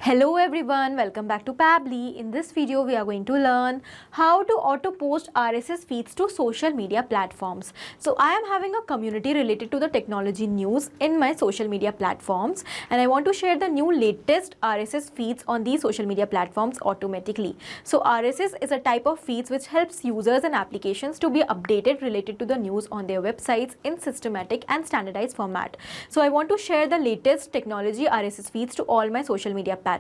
Hello everyone, welcome back to Pabbly. In this video, we are going to learn how to auto post RSS feeds to social media platforms. So I am having a community related to the technology news in my social media platforms, and I want to share the new latest RSS feeds on these social media platforms automatically. So RSS is a type of feeds which helps users and applications to be updated related to the news on their websites in systematic and standardized format. So I want to share the latest technology RSS feeds to all my social media platforms,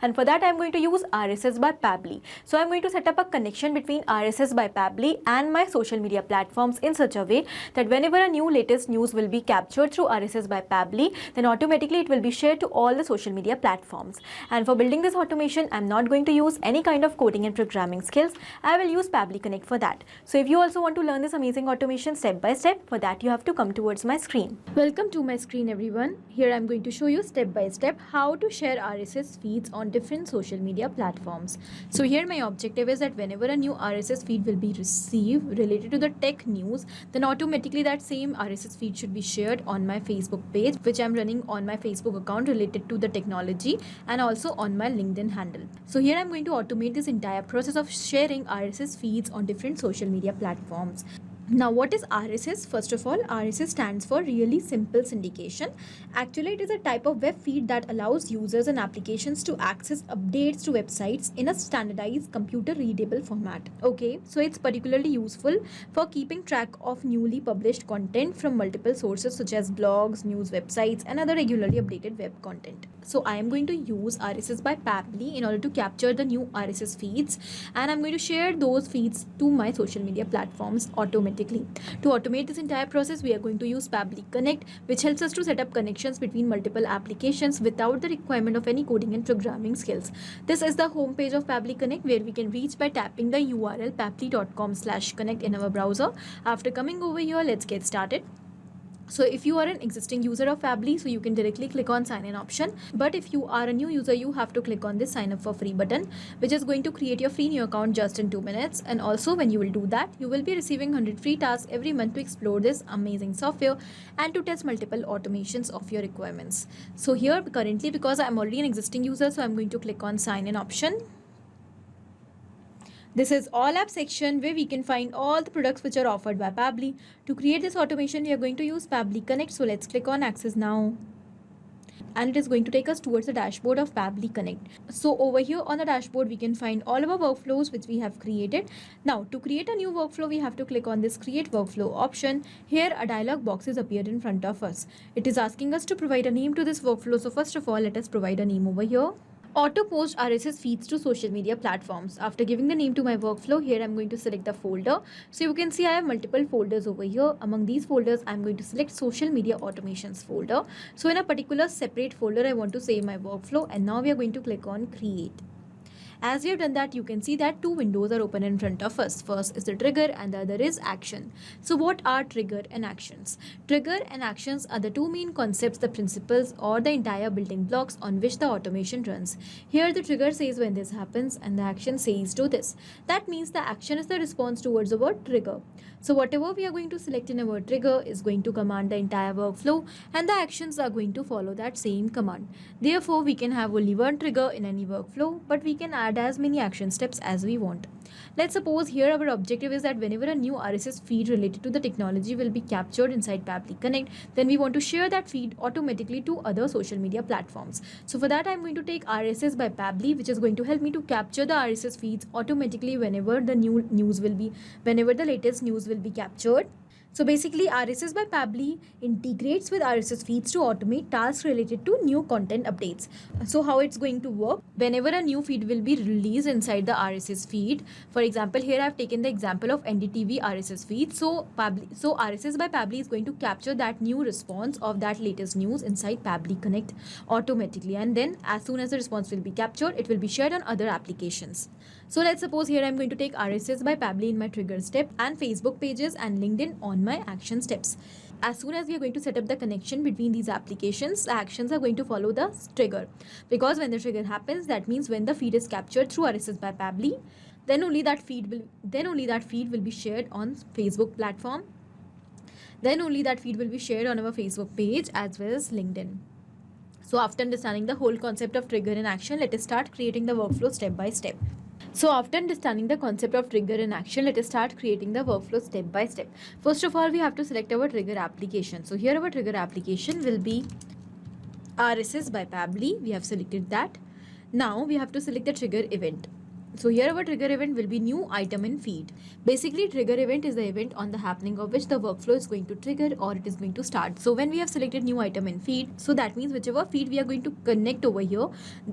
and for that I am going to use RSS by Pabbly. So I am going to set up a connection between RSS by Pabbly and my social media platforms in such a way that whenever a new latest news will be captured through RSS by Pabbly, then automatically it will be shared to all the social media platforms. And for building this automation, I am not going to use any kind of coding and programming skills. I will use Pabbly Connect for that. So if you also want to learn this amazing automation step by step, for that you have to come towards my screen. Welcome to my screen everyone. Here I am going to show you step by step how to share RSS feeds on different social media platforms. So here my objective is that whenever a new RSS feed will be received related to the tech news, then automatically that same RSS feed should be shared on my Facebook page, which I'm running on my Facebook account related to the technology, and also on my LinkedIn handle. So here I'm going to automate this entire process of sharing RSS feeds on different social media platforms. Now, what is RSS? First of all, RSS stands for Really Simple Syndication. Actually, it is a type of web feed that allows users and applications to access updates to websites in a standardized computer-readable format. Okay, so it's particularly useful for keeping track of newly published content from multiple sources such as blogs, news websites, and other regularly updated web content. So I am going to use RSS by Pabbly in order to capture the new RSS feeds, and I'm going to share those feeds to my social media platforms automatically. To automate this entire process, we are going to use Pabbly Connect, which helps us to set up connections between multiple applications without the requirement of any coding and programming skills. This is the home page of Pabbly Connect, where we can reach by tapping the URL pabbly.com/connect in our browser. After coming over here, let's get started. So if you are an existing user of Pabbly, so you can directly click on sign in option. But if you are a new user, you have to click on this sign up for free button, which is going to create your free new account just in 2 minutes. And also when you will do that, you will be receiving 100 free tasks every month to explore this amazing software and to test multiple automations of your requirements. So here currently, because I'm already an existing user, so I'm going to click on sign in option. This is all app section where we can find all the products which are offered by Pabbly. To create this automation, we are going to use Pabbly Connect. So let's click on access now. And it is going to take us towards the dashboard of Pabbly Connect. So over here on the dashboard, we can find all of our workflows which we have created. Now to create a new workflow, we have to click on this create workflow option. Here a dialog box is appeared in front of us. It is asking us to provide a name to this workflow. So first of all, let us provide a name over here. Auto post RSS feeds to social media platforms. After giving the name to my workflow, here I'm going to select the folder. So you can see I have multiple folders over here. Among these folders, I'm going to select social media automations folder. So in a particular separate folder, I want to save my workflow, and now we are going to click on create. As we have done that, you can see that two windows are open in front of us. First is the trigger and the other is action. So what are trigger and actions? Trigger and actions are the two main concepts, the principles or the entire building blocks on which the automation runs. Here the trigger says when this happens and the action says do this. That means the action is the response towards our trigger. So whatever we are going to select in our trigger is going to command the entire workflow, and the actions are going to follow that same command. Therefore, we can have only one trigger in any workflow, but we can add as many action steps as we want. Let's suppose here our objective is that whenever a new RSS feed related to the technology will be captured inside Pabbly Connect, then we want to share that feed automatically to other social media platforms. So for that, I'm going to take RSS by Pabbly, which is going to help me to capture the RSS feeds automatically whenever the latest news will be captured. So basically, RSS by Pabbly integrates with RSS feeds to automate tasks related to new content updates. So how it's going to work? Whenever a new feed will be released inside the RSS feed, for example, here I've taken the example of NDTV RSS feed. So RSS by Pabbly is going to capture that new response of that latest news inside Pabbly Connect automatically. And then as soon as the response will be captured, it will be shared on other applications. So let's suppose here I'm going to take RSS by Pabbly in my trigger step and Facebook pages and LinkedIn on my action steps. As soon as we are going to set up the connection between these applications, the actions are going to follow the trigger. Because when the trigger happens, that means when the feed is captured through RSS by Pabbly, then only that feed will be shared on Facebook platform. Then only that feed will be shared on our Facebook page as well as LinkedIn. So after understanding the whole concept of trigger and action, let us start creating the workflow step by step. So after understanding the concept of trigger and action, let us start creating the workflow step by step. First of all, we have to select our trigger application. So here our trigger application will be RSS by Pabbly. We have selected that. Now we have to select the trigger event. So here our trigger event will be new item in feed. Basically, trigger event is the event on the happening of which the workflow is going to trigger or it is going to start. So when we have selected new item in feed, so that means whichever feed we are going to connect over here,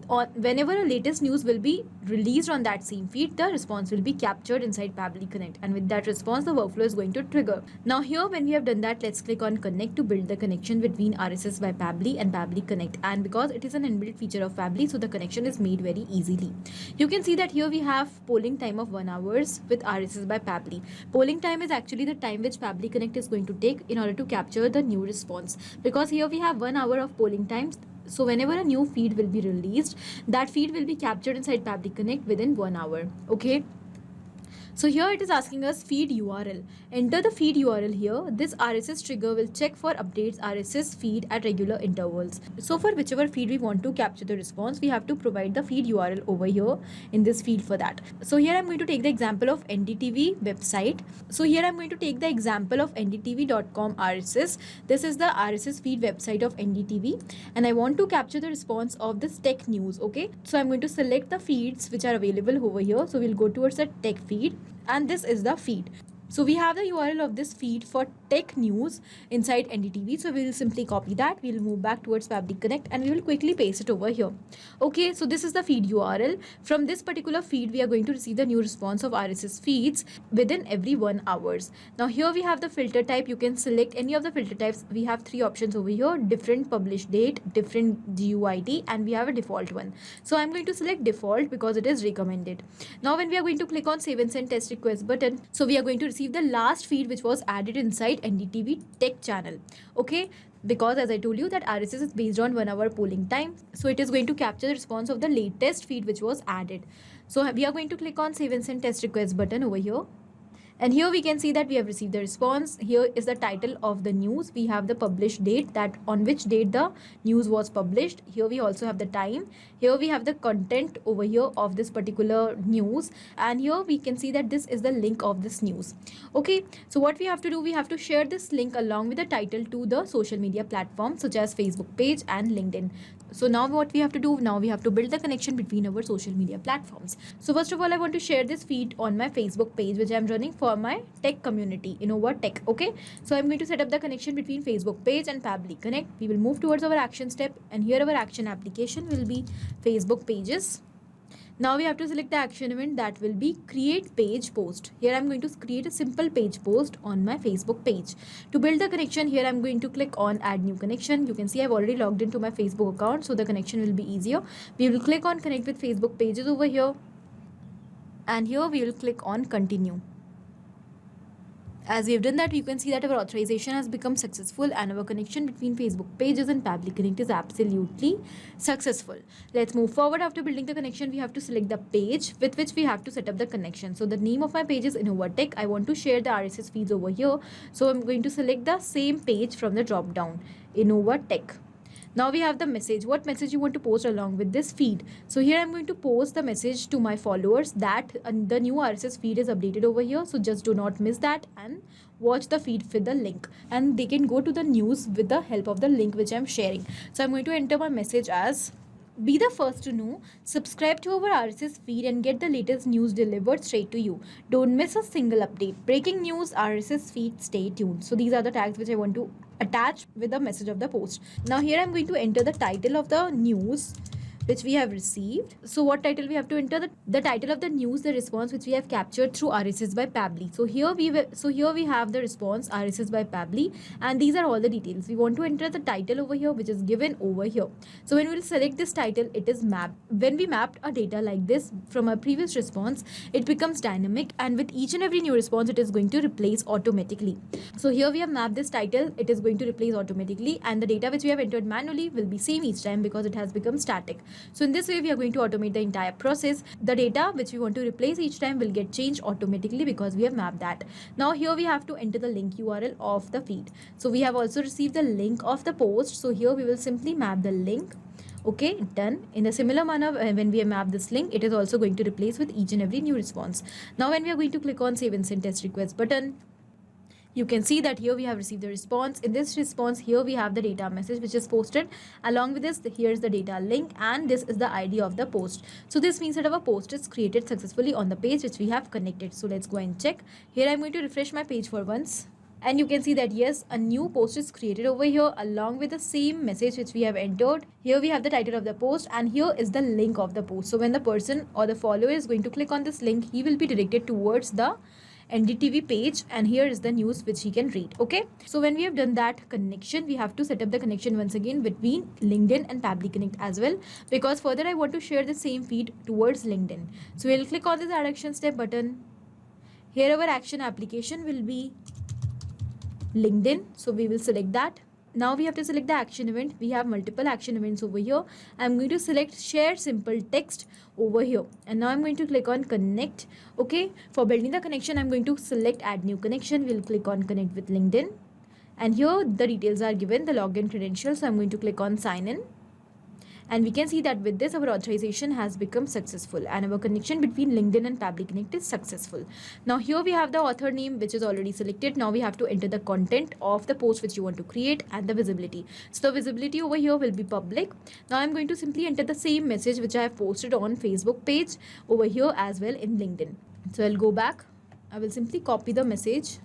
or whenever a latest news will be released on that same feed, the response will be captured inside Pabbly Connect, and with that response the workflow is going to trigger. Now here when we have done that, let's click on connect to build the connection between RSS by Pabbly and Pabbly Connect. And because it is an inbuilt feature of Pabbly, so the connection is made very easily. You can see that here we have polling time of 1 hour with RSS by Pabbly. Polling time is actually the time which Pabbly Connect is going to take in order to capture the new response, because here we have 1 hour of polling times. So whenever a new feed will be released, that feed will be captured inside Pabbly Connect within 1 hour. Okay. So here it is asking us feed URL. Enter the feed URL here. This RSS trigger will check for updates RSS feed at regular intervals. So for whichever feed we want to capture the response, we have to provide the feed URL over here in this field for that. So here I'm going to take the example of NDTV website. So here I'm going to take the example of ndtv.com RSS. This is the RSS feed website of NDTV, and I want to capture the response of this tech news. Okay, so I'm going to select the feeds which are available over here. So we'll go towards the tech feed, and this is the feed. So we have the URL of this feed for tech news inside NDTV. So we will simply copy that. We will move back towards Pabbly Connect and we will quickly paste it over here. Okay, so this is the feed URL. From this particular feed, we are going to receive the new response of RSS feeds within every 1 hour. Now here we have the filter type. You can select any of the filter types. We have 3 options over here: different publish date, different GUID, and we have a default one. So I'm going to select default because it is recommended. Now when we are going to click on save and send test request button, so we are going to receive the last feed which was added inside NDTV tech channel. Okay, because as I told you that RSS is based on 1 hour polling time, so it is going to capture the response of the latest feed which was added. So we are going to click on save and send test request button over here. And here we can see that we have received the response. Here is the title of the news. We have the published date, that on which date the news was published. Here we also have the time. Here we have the content over here of this particular news. And here we can see that this is the link of this news. Okay, so what we have to do, we have to share this link along with the title to the social media platforms such as Facebook page and LinkedIn. So now what we have to do, now we have to build the connection between our social media platforms. So first of all, I want to share this feed on my Facebook page which I am running for my tech community, Innova Tech. Okay, so I'm going to set up the connection between Facebook page and Pabbly Connect. We will move towards our action step, and here our action application will be Facebook pages. Now we have to select the action event, that will be create page post. Here I'm going to create a simple page post on my Facebook page. To build the connection, here I'm going to click on add new connection. You can see I've already logged into my Facebook account, so the connection will be easier. We will click on connect with Facebook pages over here, and here we will click on continue. As we have done that, you can see that our authorization has become successful and our connection between Facebook pages and Pabbly Connect is absolutely successful. Let's move forward. After building the connection, we have to select the page with which we have to set up the connection. So the name of my page is Innova Tech. I want to share the RSS feeds over here. So I'm going to select the same page from the drop down, Innova Tech. Now we have the message. What message you want to post along with this feed? So here I'm going to post the message to my followers that the new RSS feed is updated over here. So just do not miss that and watch the feed with the link. And they can go to the news with the help of the link which I'm sharing. So I'm going to enter my message as: be the first to know, subscribe to our RSS feed and get the latest news delivered straight to you. Don't miss a single update. Breaking news, RSS feed, stay tuned. So these are the tags which I want to attach with the message of the post. Now here I'm going to enter the title of the news which we have received. So what title we have to enter? The title of the news, the response which we have captured through RSS by Pabbly. So here we have the response RSS by Pabbly, and these are all the details. We want to enter the title over here which is given over here. So when we will select this title, it is mapped. When we mapped a data like this from our previous response, it becomes dynamic, and with each and every new response it is going to replace automatically. So here we have mapped this title, it is going to replace automatically, and the data which we have entered manually will be same each time because it has become static. So in this way we are going to automate the entire process. The data which we want to replace each time will get changed automatically because we have mapped that. Now here we have to enter the link URL of the feed. So we have also received the link of the post. So here we will simply map the link Okay, done. In a similar manner, when we map this link, it is also going to replace with each and every new response. Now when we are going to click on save and send test request button, you can see that here we have received the response. In this response, here we have the data message which is posted. Along with this, here's the data link, and this is the ID of the post. So this means that our post is created successfully on the page which we have connected. So let's go and check. Here I'm going to refresh my page for once. And you can see that yes, a new post is created over here along with the same message which we have entered. Here we have the title of the post, and here is the link of the post. So when the person or the follower is going to click on this link, he will be directed towards the NDTV page, and here is the news which he can read. Okay, so when we have done that connection, we have to set up the connection once again between LinkedIn and Pabbly Connect as well, because further I want to share the same feed towards LinkedIn. So we'll click on this add action step button. Here our action application will be LinkedIn, so we will select that. Now we have to select the action event. We have multiple action events over here. I'm going to select share simple text over here, and now I'm going to click on connect. Okay, for building the connection, I'm going to select add new connection. We'll click on connect with LinkedIn, and here the details are given, the login credentials. So I'm going to click on sign in. And we can see that with this, our authorization has become successful and our connection between LinkedIn and Pabbly Connect is successful. Now here we have the author name which is already selected. Now we have to enter the content of the post which you want to create and the visibility. So the visibility over here will be public. Now I'm going to simply enter the same message which I have posted on Facebook page over here as well in LinkedIn. So I'll go back. I will simply copy the message.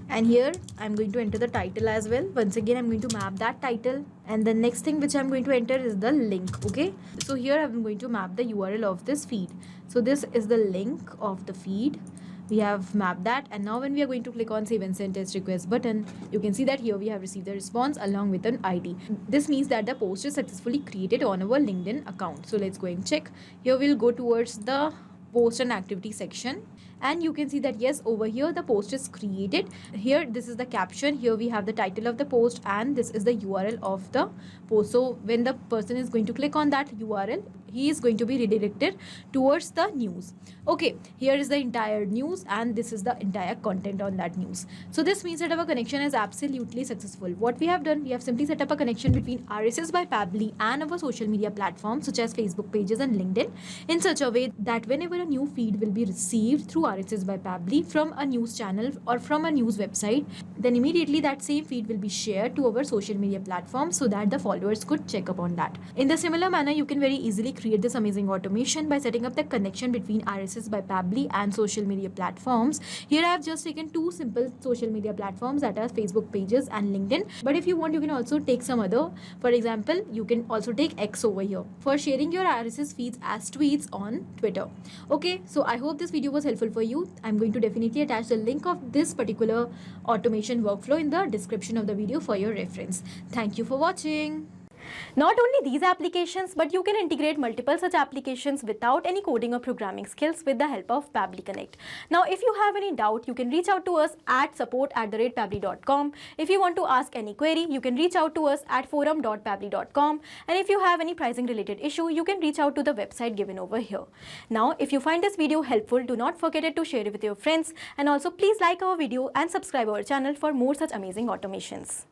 And here I'm going to enter the title as well. Once again, I'm going to map that title, and the next thing which I'm going to enter is the link. Okay, so here I'm going to map the URL of this feed. So this is the link of the feed. We have mapped that, and now when we are going to click on save and send test request button, you can see that here we have received the response along with an ID. This means that the post is successfully created on our LinkedIn account. So let's go and check. Here we'll go towards the post and activity section, and you can see that yes, over here the post is created. Here this is the caption, here we have the title of the post, and this is the URL of the post. So when the person is going to click on that URL, he is going to be redirected towards the news. Okay, here is the entire news, and this is the entire content on that news. So this means that our connection is absolutely successful. What we have done, we have simply set up a connection between RSS by Pabbly and our social media platforms such as Facebook pages and LinkedIn in such a way that whenever a new feed will be received through RSS by Pabbly from a news channel or from a news website, then immediately that same feed will be shared to our social media platforms so that the followers could check upon that. In the similar manner, you can very easily create this amazing automation by setting up the connection between RSS by Pabbly and social media platforms. Here I have just taken two simple social media platforms, that are Facebook pages and LinkedIn. But if you want, you can also take some other. For example, you can also take X over here for sharing your RSS feeds as tweets on Twitter. Okay, so I hope this video was helpful for you. I'm going to definitely attach the link of this particular automation workflow in the description of the video for your reference. Thank you for watching. Not only these applications, but you can integrate multiple such applications without any coding or programming skills with the help of Pabbly Connect. Now, if you have any doubt, you can reach out to us at support@pabbly.com. If you want to ask any query, you can reach out to us at forum.pabbly.com. And if you have any pricing related issue, you can reach out to the website given over here. Now, if you find this video helpful, do not forget to share it with your friends, and also please like our video and subscribe our channel for more such amazing automations.